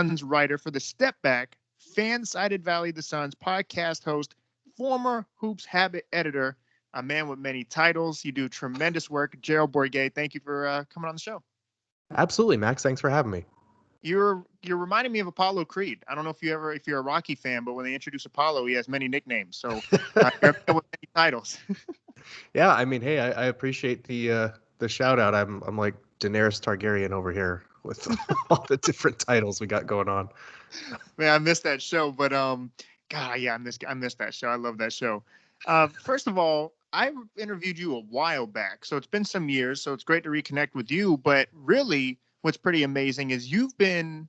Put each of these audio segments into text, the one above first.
Suns writer for the Step Back, Fansided Valley of the Suns podcast host, former Hoops Habit editor, a man with many titles. You do tremendous work. Gerald Bourguet, thank you for coming on the show. Absolutely, Max. Thanks for having me. You're reminding me of Apollo Creed. I don't know if you're a Rocky fan, but when they introduce Apollo, he has many nicknames. So you're with many titles. Yeah, I mean, hey, I appreciate the shout out. I'm like Daenerys Targaryen over here with all the different titles we got going on. Man, I missed that show, but God, yeah, I missed that show. I love that show. First of all, I interviewed you a while back, so it's been some years. So it's great to reconnect with you. But really, what's pretty amazing is you've been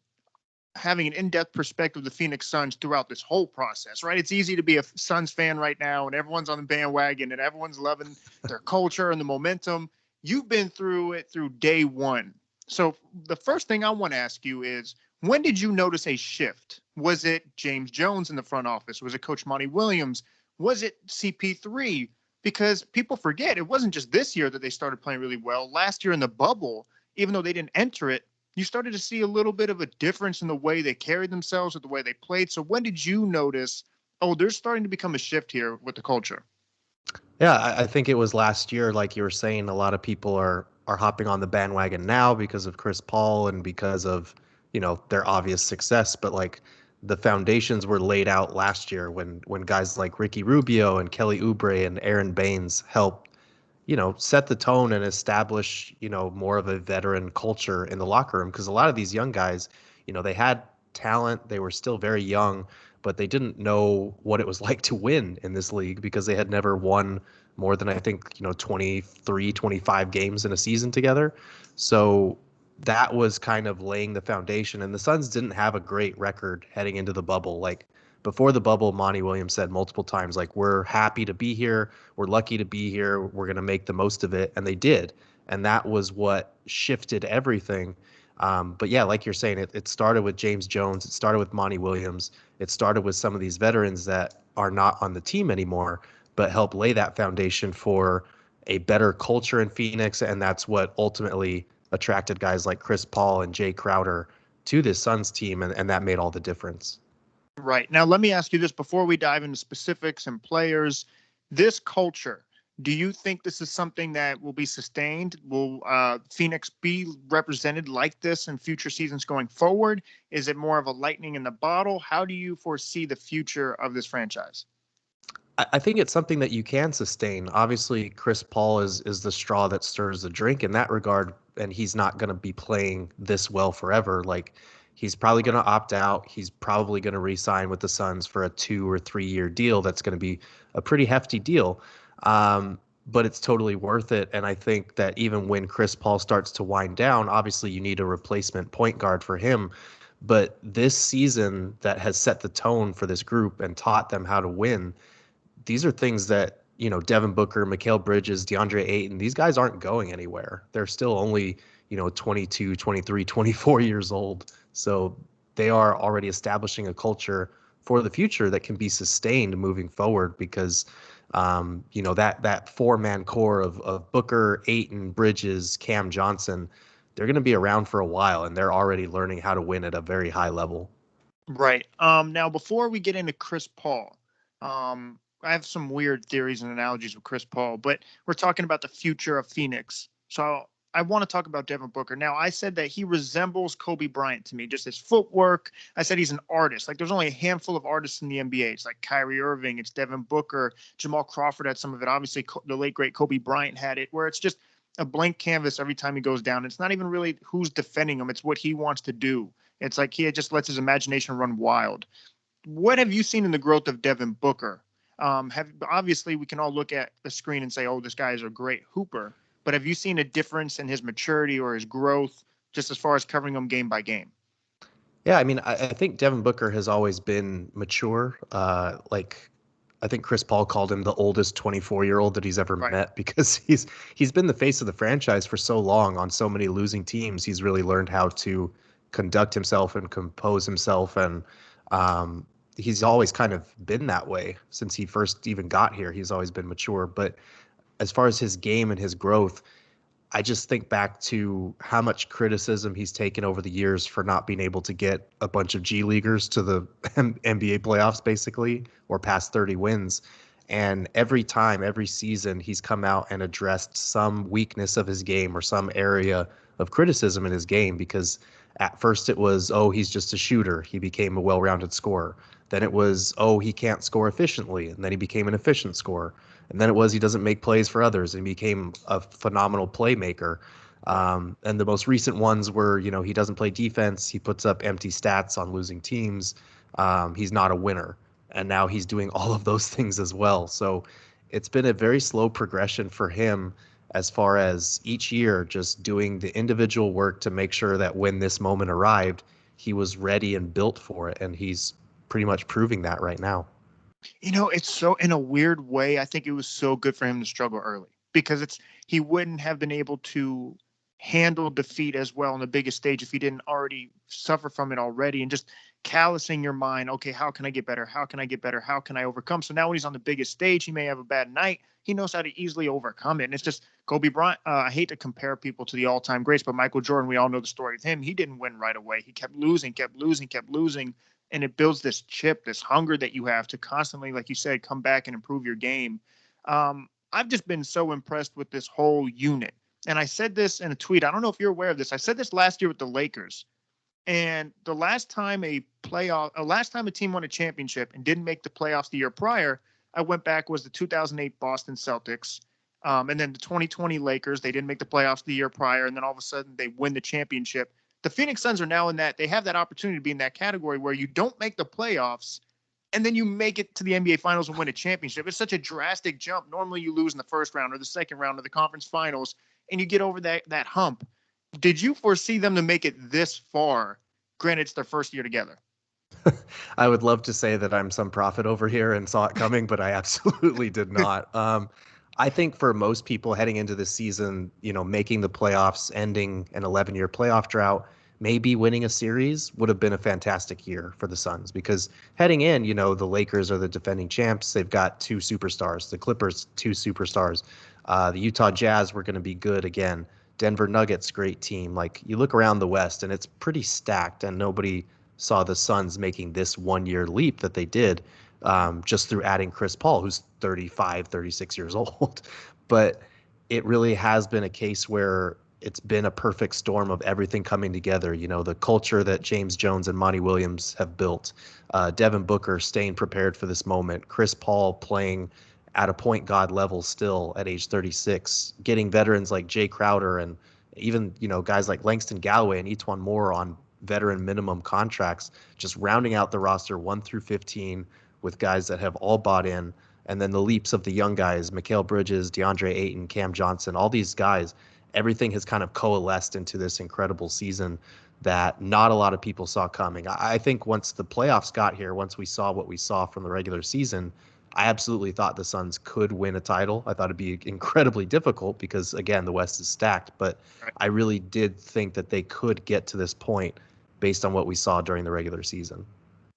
having an in-depth perspective of the Phoenix Suns throughout this whole process, right? It's easy to be a Suns fan right now, and everyone's on the bandwagon, and everyone's loving their culture and the momentum. You've been through it through day one. So the first thing I want to ask you is, when did you notice a shift? Was it James Jones in the front office? Was it Coach Monty Williams? Was it CP3? Because people forget, it wasn't just this year that they started playing really well. Last year in the bubble, even though they didn't enter it, you started to see a little bit of a difference in the way they carried themselves or the way they played. So when did you notice, oh, there's starting to become a shift here with the culture? Yeah, I think it was last year, like you were saying, a lot of people are hopping on the bandwagon now because of Chris Paul and because of, their obvious success. But like the foundations were laid out last year when guys like Ricky Rubio and Kelly Oubre and Aaron Baines helped, set the tone and establish, more of a veteran culture in the locker room. Because a lot of these young guys, they had talent, they were still very young, but they didn't know what it was like to win in this league because they had never won more than, I think, 23, 25 games in a season together. So that was kind of laying the foundation. And the Suns didn't have a great record heading into the bubble. Like before the bubble, Monty Williams said multiple times, like, we're happy to be here. We're lucky to be here. We're going to make the most of it. And they did. And that was what shifted everything. But yeah, like you're saying, it started with James Jones. It started with Monty Williams. It started with some of these veterans that are not on the team anymore, but help lay that foundation for a better culture in Phoenix. And that's what ultimately attracted guys like Chris Paul and Jay Crowder to this Suns team. And that made all the difference. Right. Now, let me ask you this before we dive into specifics and players. This culture, do you think this is something that will be sustained? Will Phoenix be represented like this in future seasons going forward? Is it more of a lightning in the bottle? How do you foresee the future of this franchise? I think it's something that you can sustain. Obviously, Chris Paul is the straw that stirs the drink in that regard, and he's not going to be playing this well forever. Like, he's probably going to opt out. He's probably going to re-sign with the Suns for a 2 or 3 year deal. That's going to be a pretty hefty deal. But it's totally worth it. And I think that even when Chris Paul starts to wind down, obviously you need a replacement point guard for him. But this season that has set the tone for this group and taught them how to win, these are things that, Devin Booker, Mikal Bridges, Deandre Ayton, these guys aren't going anywhere. They're still only, 22, 23, 24 years old. So they are already establishing a culture for the future that can be sustained moving forward because, that four-man core of Booker, Ayton, Bridges, Cam Johnson, they're going to be around for a while, and they're already learning how to win at a very high level. Right. Now, before we get into Chris Paul, I have some weird theories and analogies with Chris Paul, but we're talking about the future of Phoenix. So I want to talk about Devin Booker. Now, I said that he resembles Kobe Bryant to me, just his footwork. I said he's an artist. Like, there's only a handful of artists in the NBA. It's like Kyrie Irving, it's Devin Booker, Jamal Crawford had some of it. Obviously, the late, great Kobe Bryant had it, where it's just a blank canvas every time he goes down. It's not even really who's defending him. It's what he wants to do. It's like he just lets his imagination run wild. What have you seen in the growth of Devin Booker? Obviously, we can all look at the screen and say, oh, this guy is a great hooper. But have you seen a difference in his maturity or his growth just as far as covering him game by game? Yeah, I mean, I think Devin Booker has always been mature. I think Chris Paul called him the oldest 24-year-old that he's ever met because he's been the face of the franchise for so long on so many losing teams. He's really learned how to conduct himself and compose himself. And he's always kind of been that way since he first even got here. He's always been mature. But as far as his game and his growth, I just think back to how much criticism he's taken over the years for not being able to get a bunch of G Leaguers to the NBA playoffs, basically, or past 30 wins. And every time, every season, he's come out and addressed some weakness of his game or some area of criticism in his game, because at first it was, oh, he's just a shooter. He became a well-rounded scorer. Then it was, oh, he can't score efficiently. And then he became an efficient scorer. And then it was he doesn't make plays for others and became a phenomenal playmaker. And the most recent ones were, he doesn't play defense. He puts up empty stats on losing teams. He's not a winner. And now he's doing all of those things as well. So it's been a very slow progression for him as far as each year just doing the individual work to make sure that when this moment arrived, he was ready and built for it. And he's pretty much proving that right now. It's so, in a weird way, I think it was so good for him to struggle early, because he wouldn't have been able to handle defeat as well on the biggest stage if he didn't already suffer from it already, and just callousing your mind. Okay, how can I get better? How can I get better? How can I overcome? So now when he's on the biggest stage, he may have a bad night. He knows how to easily overcome it. And it's just Kobe Bryant. I hate to compare people to the all-time greats, but Michael Jordan, we all know the story of him. He didn't win right away. He kept losing, kept losing, kept losing. And it builds this chip, this hunger that you have to constantly, like you said, come back and improve your game. I've just been so impressed with this whole unit. And I said this in a tweet. I don't know if you're aware of this. I said this last year with the Lakers. And the last time a team won a championship and didn't make the playoffs the year prior, I went back, was the 2008 Boston Celtics. And then the 2020 Lakers, they didn't make the playoffs the year prior. And then all of a sudden they win the championship. The Phoenix Suns are now in that, they have that opportunity to be in that category where you don't make the playoffs and then you make it to the NBA Finals and win a championship. It's such a drastic jump. Normally you lose in the first round or the second round of the conference finals and you get over that hump. Did you foresee them to make it this far? Granted, it's their first year together. I would love to say that I'm some prophet over here and saw it coming, but I absolutely did not. I think for most people heading into this season, making the playoffs, ending an 11-year playoff drought, maybe winning a series would have been a fantastic year for the Suns, because heading in, the Lakers are the defending champs. They've got two superstars. The Clippers, two superstars. The Utah Jazz were going to be good again. Denver Nuggets, great team. Like, you look around the West and it's pretty stacked, and nobody saw the Suns making this 1-year leap that they did. Just through adding Chris Paul, who's 35, 36 years old. But it really has been a case where it's been a perfect storm of everything coming together. The culture that James Jones and Monty Williams have built, Devin Booker staying prepared for this moment, Chris Paul playing at a point guard level still at age 36, getting veterans like Jay Crowder and even, guys like Langston Galloway and Etuan Moore on veteran minimum contracts, just rounding out the roster 1 through 15 with guys that have all bought in. And then the leaps of the young guys, Mikal Bridges, DeAndre Ayton, Cam Johnson, all these guys, everything has kind of coalesced into this incredible season that not a lot of people saw coming. I think once the playoffs got here, once we saw what we saw from the regular season, I absolutely thought the Suns could win a title. I thought it'd be incredibly difficult because, again, the West is stacked. But I really did think that they could get to this point based on what we saw during the regular season.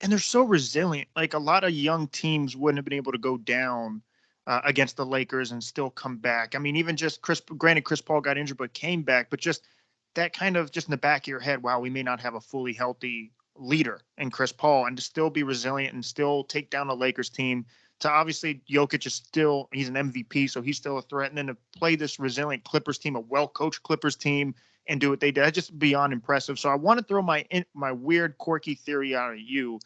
And they're so resilient. Like, a lot of young teams wouldn't have been able to go down against the Lakers and still come back. I mean, even just Chris Paul got injured, but came back. But just that kind of just in the back of your head, wow, we may not have a fully healthy leader in Chris Paul, and to still be resilient and still take down a Lakers team. To obviously Jokic is still, he's an MVP, so he's still a threat. And then to play this resilient Clippers team, a well-coached Clippers team, and do what they did, just beyond impressive. So I want to throw my weird, quirky theory out at you.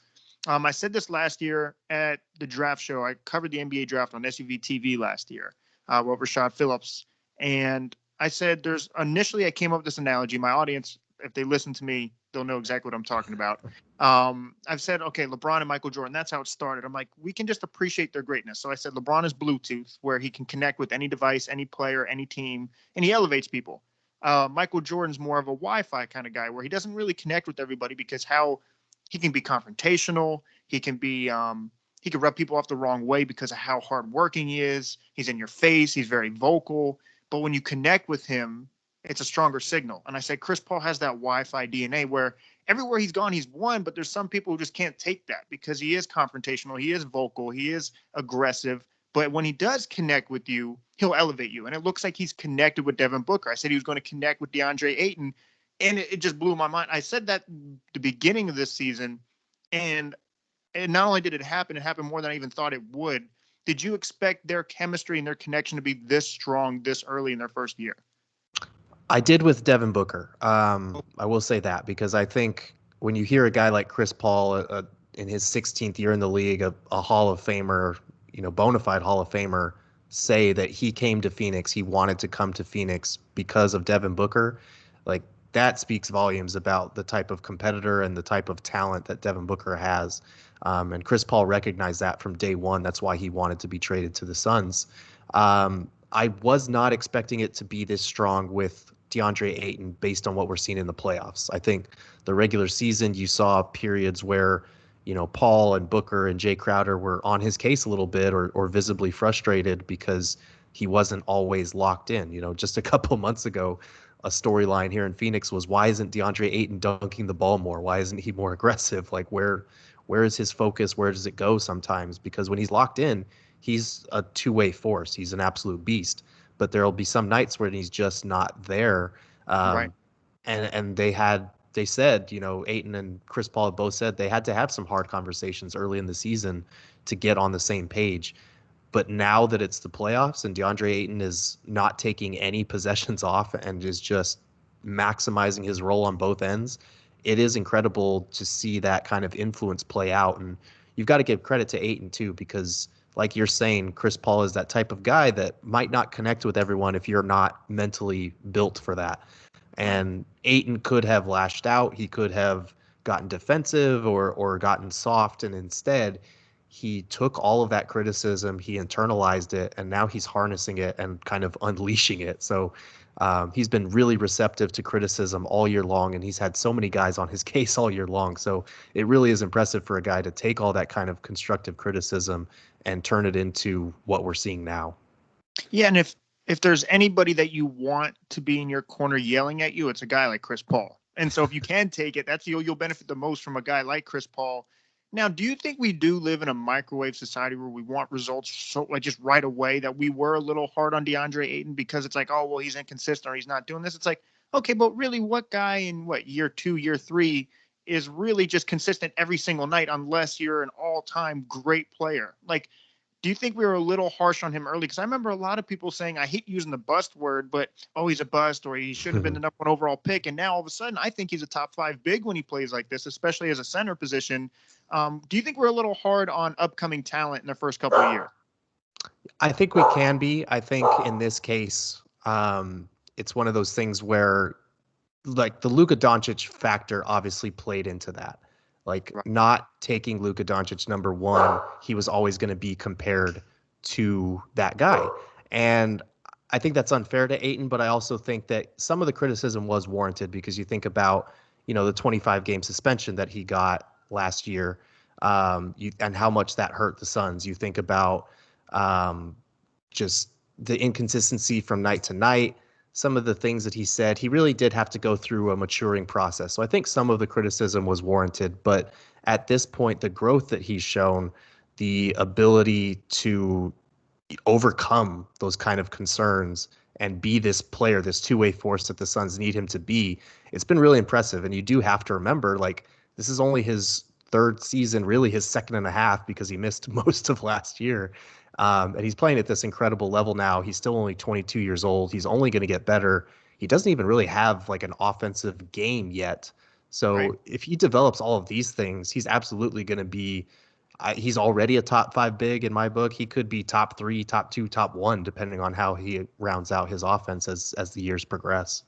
I said this last year at the draft show. I covered the NBA draft on SUV TV last year with Rashad Phillips. And I said initially I came up with this analogy. My audience, if they listen to me, they'll know exactly what I'm talking about. I've said, okay, LeBron and Michael Jordan, that's how it started. I'm like, we can just appreciate their greatness. So I said LeBron is Bluetooth, where he can connect with any device, any player, any team, and he elevates people. Michael Jordan's more of a Wi-Fi kind of guy, where he doesn't really connect with everybody because how he can be confrontational. He can be, he can rub people off the wrong way because of how hardworking he is. He's in your face. He's very vocal. But when you connect with him, it's a stronger signal. And I said, Chris Paul has that Wi-Fi DNA where everywhere he's gone, he's won, but there's some people who just can't take that because he is confrontational. He is vocal. He is aggressive, But when he does connect with you, he'll elevate you. And it looks like he's connected with Devin Booker. I said he was going to connect with DeAndre Ayton, and it just blew my mind. I said that the beginning of this season, and not only did it happened more than I even thought it would. Did you expect their chemistry and their connection to be this strong this early in their first year? I did with Devin Booker. I will say that because I think when you hear a guy like Chris Paul in his 16th year in the league, a Hall of Famer, bona fide Hall of Famer, say that he came to Phoenix, he wanted to come to Phoenix because of Devin Booker, like that speaks volumes about the type of competitor and the type of talent that Devin Booker has. And Chris Paul recognized that from day one. That's why he wanted to be traded to the Suns. I was not expecting it to be this strong with DeAndre Ayton based on what we're seeing in the playoffs. I think the regular season, you saw periods where, Paul and Booker and Jay Crowder were on his case a little bit or visibly frustrated because he wasn't always locked in. Just a couple months ago, a storyline here in Phoenix was, why isn't DeAndre Ayton dunking the ball more? Why isn't he more aggressive? Like where is his focus? Where does it go sometimes? Because when he's locked in, he's a two-way force. He's an absolute beast. But there'll be some nights when he's just not there. Right. And they said, Ayton and Chris Paul have both said they had to have some hard conversations early in the season to get on the same page. But now that it's the playoffs and DeAndre Ayton is not taking any possessions off and is just maximizing his role on both ends, it is incredible to see that kind of influence play out. And you've got to give credit to Ayton too, because like you're saying, Chris Paul is that type of guy that might not connect with everyone if you're not mentally built for that. And Ayton could have lashed out. He could have gotten defensive or gotten soft. And instead, he took all of that criticism, he internalized it, and now he's harnessing it and kind of unleashing it. So he's been really receptive to criticism all year long, and he's had so many guys on his case all year long. So it really is impressive for a guy to take all that kind of constructive criticism and turn it into what we're seeing now. Yeah, and if there's anybody that you want to be in your corner yelling at you, it's a guy like Chris Paul. And so if you can take it, that's you'll benefit the most from a guy like Chris Paul. Now, do you think we do live in a microwave society where we want results so like just right away, that we were a little hard on DeAndre Ayton because it's like, oh, well, he's inconsistent or he's not doing this? It's like, okay, but really what guy in year 2, year 3 is really just consistent every single night unless you're an all-time great player? Like, do you think we were a little harsh on him early? Because I remember a lot of people saying, I hate using the bust word, but, oh, he's a bust or he shouldn't have been the number 1 overall pick. And now all of a sudden, I think he's a top 5 big when he plays like this, especially as a center position. Do you think we're a little hard on upcoming talent in the first couple of years? I think we can be. I think in this case, it's one of those things where like the Luka Doncic factor obviously played into that. Like not taking Luka Doncic number 1, he was always going to be compared to that guy. And I think that's unfair to Ayton, but I also think that some of the criticism was warranted because you think about, the 25-game suspension that he got last year, and how much that hurt the Suns. You think about just the inconsistency from night to night, some of the things that he said. He really did have to go through a maturing process. So I think some of the criticism was warranted, but at this point, the growth that he's shown, the ability to overcome those kind of concerns and be this player, this two-way force that the Suns need him to be, it's been really impressive. And you do have to remember, like, this is only his 3rd season, really his 2nd and a half, because he missed most of last year. And he's playing at this incredible level now. He's still only 22 years old. He's only going to get better. He doesn't even really have like an offensive game yet. So if he develops all of these things, he's absolutely going to be, he's already a top 5 big in my book. He could be top 3, top 2, top 1, depending on how he rounds out his offense as the years progress.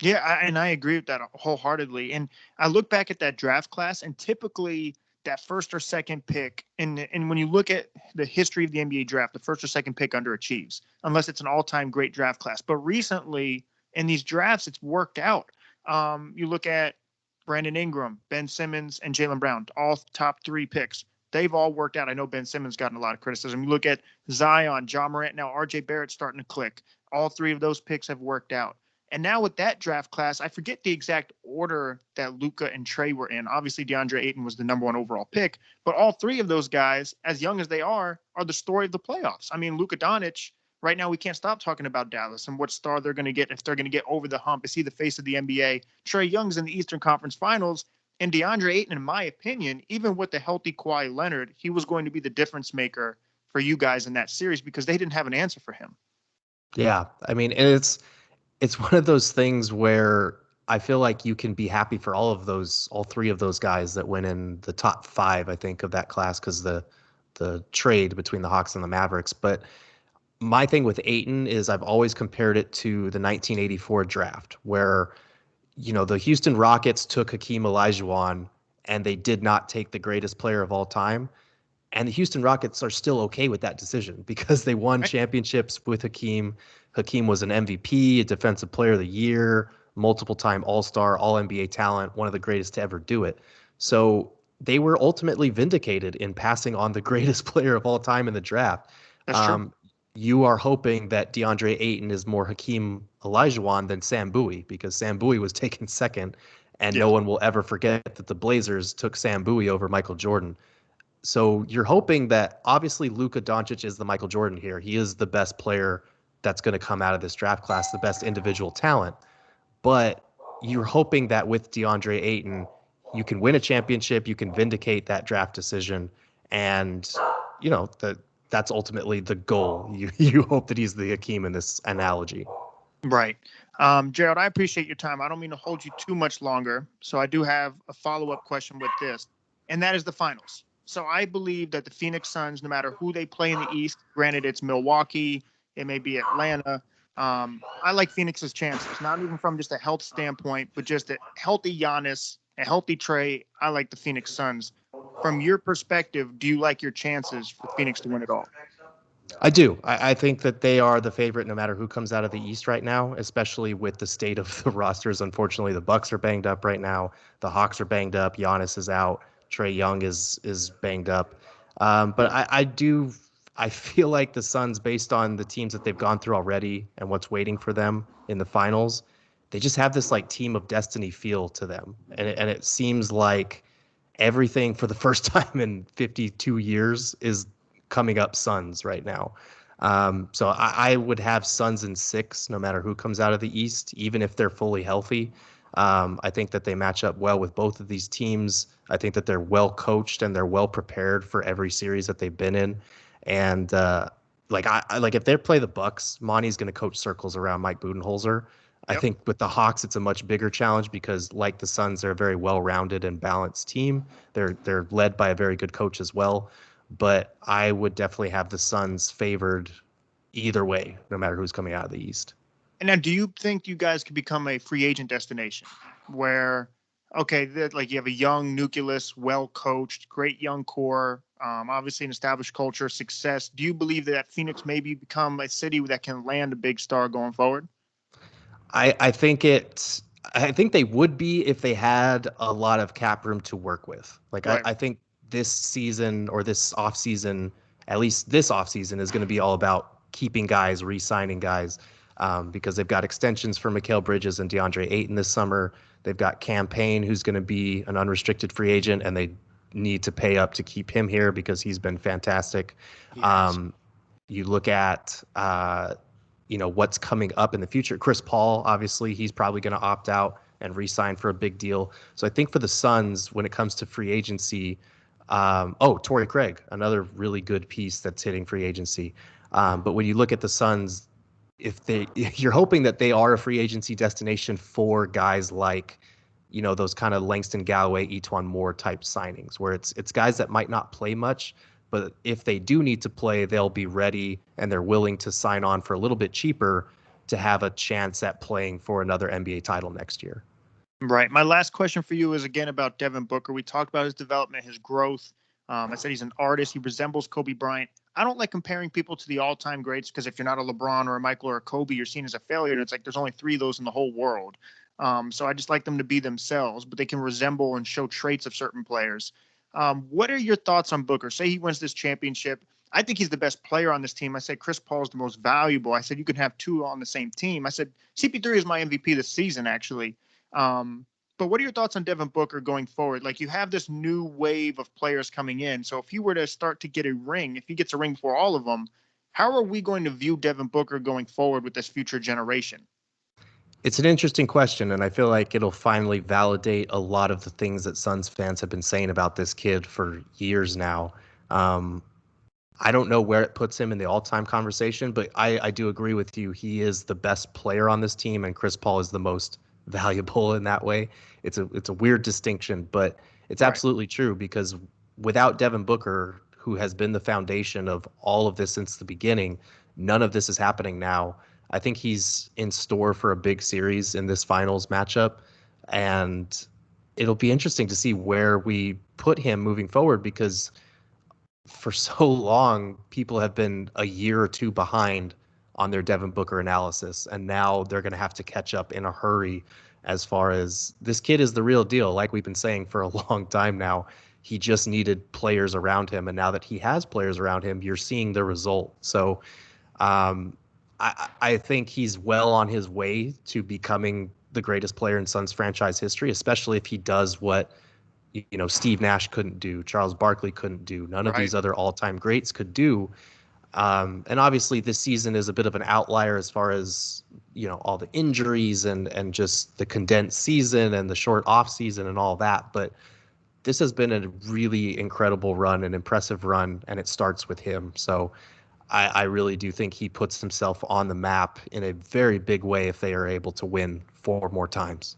Yeah, and I agree with that wholeheartedly. And I look back at that draft class, and typically that 1st or 2nd pick, and when you look at the history of the NBA draft, the 1st or 2nd pick underachieves, unless it's an all-time great draft class. But recently, in these drafts, it's worked out. You look at Brandon Ingram, Ben Simmons, and Jaylen Brown, all top 3 picks. They've all worked out. I know Ben Simmons gotten a lot of criticism. You look at Zion, Ja Morant, now RJ Barrett's starting to click. All 3 of those picks have worked out. And now with that draft class, I forget the exact order that Luka and Trey were in. Obviously, Deandre Ayton was the number one overall pick, but all three of those guys, as young as they are the story of the playoffs. I mean, Luka Doncic, right now we can't stop talking about Dallas and what star they're going to get if they're going to get over the hump. Is he the face of the NBA? Trey Young's in the Eastern Conference Finals. And Deandre Ayton, in my opinion, even with the healthy Kawhi Leonard, he was going to be the difference maker for you guys in that series because they didn't have an answer for him. Yeah, I mean, it's one of those things where I feel like you can be happy for all three of those guys that went in the top five, I think, of that class because the trade between the Hawks and the Mavericks. But my thing with Ayton is I've always compared it to the 1984 draft, where the Houston Rockets took Hakeem Olajuwon and they did not take the greatest player of all time. And the Houston Rockets are still okay with that decision because they won championships with Hakeem. Hakeem was an MVP, a Defensive Player of the Year, multiple-time All-Star, All-NBA talent, one of the greatest to ever do it. So they were ultimately vindicated in passing on the greatest player of all time in the draft. That's true. You are hoping that DeAndre Ayton is more Hakeem Olajuwon than Sam Bowie because Sam Bowie was taken second, and no one will ever forget that the Blazers took Sam Bowie over Michael Jordan. So you're hoping that obviously Luka Doncic is the Michael Jordan here. He is the best player that's going to come out of this draft class, the best individual talent. But you're hoping that with DeAndre Ayton, you can win a championship, you can vindicate that draft decision, and that's ultimately the goal. You hope that he's the Hakeem in this analogy. Right. Gerald, I appreciate your time. I don't mean to hold you too much longer. So I do have a follow-up question with this, and that is the finals. So I believe that the Phoenix Suns, no matter who they play in the East, granted it's Milwaukee, it may be Atlanta. I like Phoenix's chances, not even from just a health standpoint, but just a healthy Giannis, a healthy Trey. I like the Phoenix Suns. From your perspective, do you like your chances for Phoenix to win it all? I do. I think that they are the favorite no matter who comes out of the East right now, especially with the state of the rosters. Unfortunately, the Bucks are banged up right now. The Hawks are banged up. Giannis is out. Trey Young is banged up. But I feel like the Suns, based on the teams that they've gone through already and what's waiting for them in the finals, they just have this like team of destiny feel to them. And it seems like everything for the first time in 52 years is coming up Suns right now. So I would have Suns in 6, no matter who comes out of the East, even if they're fully healthy. I think that they match up well with both of these teams. I think that they're well coached and they're well prepared for every series that they've been in. And like if they play the Bucks, Monty's going to coach circles around Mike Budenholzer. I think with the Hawks, it's a much bigger challenge because, like the Suns, they're a very well-rounded and balanced team. They're led by a very good coach as well. But I would definitely have the Suns favored either way, no matter who's coming out of the East. And now, do you think you guys could become a free agent destination where, okay, like you have a young nucleus, well coached, great young core, obviously an established culture, success. Do you believe that Phoenix maybe become a city that can land a big star going forward? I think they would be if they had a lot of cap room to work with. Like Right. I think this season or this offseason, at least this offseason, is going to be all about keeping guys, re-signing guys, because they've got extensions for Mikal Bridges and DeAndre Ayton this summer. They've got Cam Payne, who's going to be an unrestricted free agent, and they need to pay up to keep him here because he's been fantastic. You look at what's coming up in the future. Chris Paul, obviously, he's probably going to opt out and re-sign for a big deal. So I think for the Suns, when it comes to free agency, Torrey Craig, another really good piece that's hitting free agency. But when you look at the Suns, if you're hoping that they are a free agency destination for guys like, those kind of Langston Galloway, Etuan Moore type signings, where it's guys that might not play much, but if they do need to play, they'll be ready and they're willing to sign on for a little bit cheaper to have a chance at playing for another NBA title next year. Right. My last question for you is again about Devin Booker. We talked about his development, his growth. I said he's an artist. He resembles Kobe Bryant. I don't like comparing people to the all-time greats because if you're not a LeBron or a Michael or a Kobe, you're seen as a failure. And it's like there's only 3 of those in the whole world. So I just like them to be themselves, but they can resemble and show traits of certain players. What are your thoughts on Booker? Say he wins this championship. I think he's the best player on this team. I said Chris Paul's the most valuable. I said you could have two on the same team. I said CP3 is my MVP this season, actually. But what are your thoughts on Devin Booker going forward? Like, you have this new wave of players coming in. So if he were to start to get a ring, if he gets a ring for all of them, how are we going to view Devin Booker going forward with this future generation? It's an interesting question, and I feel like it'll finally validate a lot of the things that Suns fans have been saying about this kid for years now. Um, I don't know where it puts him in the all-time conversation, but I do agree with you. He is the best player on this team, and Chris Paul is the most valuable in that way. It's a weird distinction, but it's Right. absolutely true because without Devin Booker, who has been the foundation of all of this since the beginning, none of this is happening now. I think he's in store for a big series in this finals matchup, and it'll be interesting to see where we put him moving forward because for so long, people have been a year or two behind on their Devin Booker analysis, and now they're going to have to catch up in a hurry as far as this kid is the real deal. Like we've been saying for a long time now, he just needed players around him, and now that he has players around him, you're seeing the result. So um, I think he's well on his way to becoming the greatest player in Suns franchise history, especially if he does what Steve Nash couldn't do, Charles Barkley couldn't do, none of Right. these other all-time greats could do. And obviously, this season is a bit of an outlier as far as all the injuries and just the condensed season and the short off season and all that. But this has been a really incredible run, an impressive run, and it starts with him. So I really do think he puts himself on the map in a very big way if they are able to win 4 more times.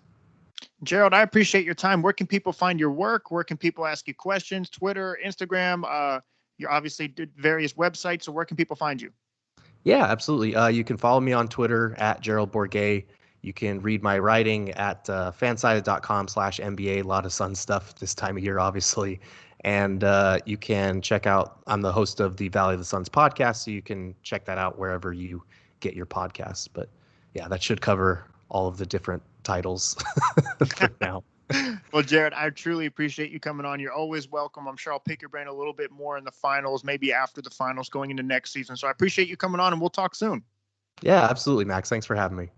Gerald, I appreciate your time. Where can people find your work? Where can people ask you questions? Twitter, Instagram? You obviously did various websites. So where can people find you? Yeah, absolutely. You can follow me on Twitter at Gerald Bourguet. You can read my writing at fansided.com/NBA. A lot of Sun stuff this time of year, obviously. And you can check out, I'm the host of the Valley of the Suns podcast, so you can check that out wherever you get your podcasts. But yeah, that should cover all of the different titles for now. Well, Jared, I truly appreciate you coming on. You're always welcome. I'm sure I'll pick your brain a little bit more in the finals, maybe after the finals going into next season. So I appreciate you coming on, and we'll talk soon. Yeah, absolutely, Max. Thanks for having me.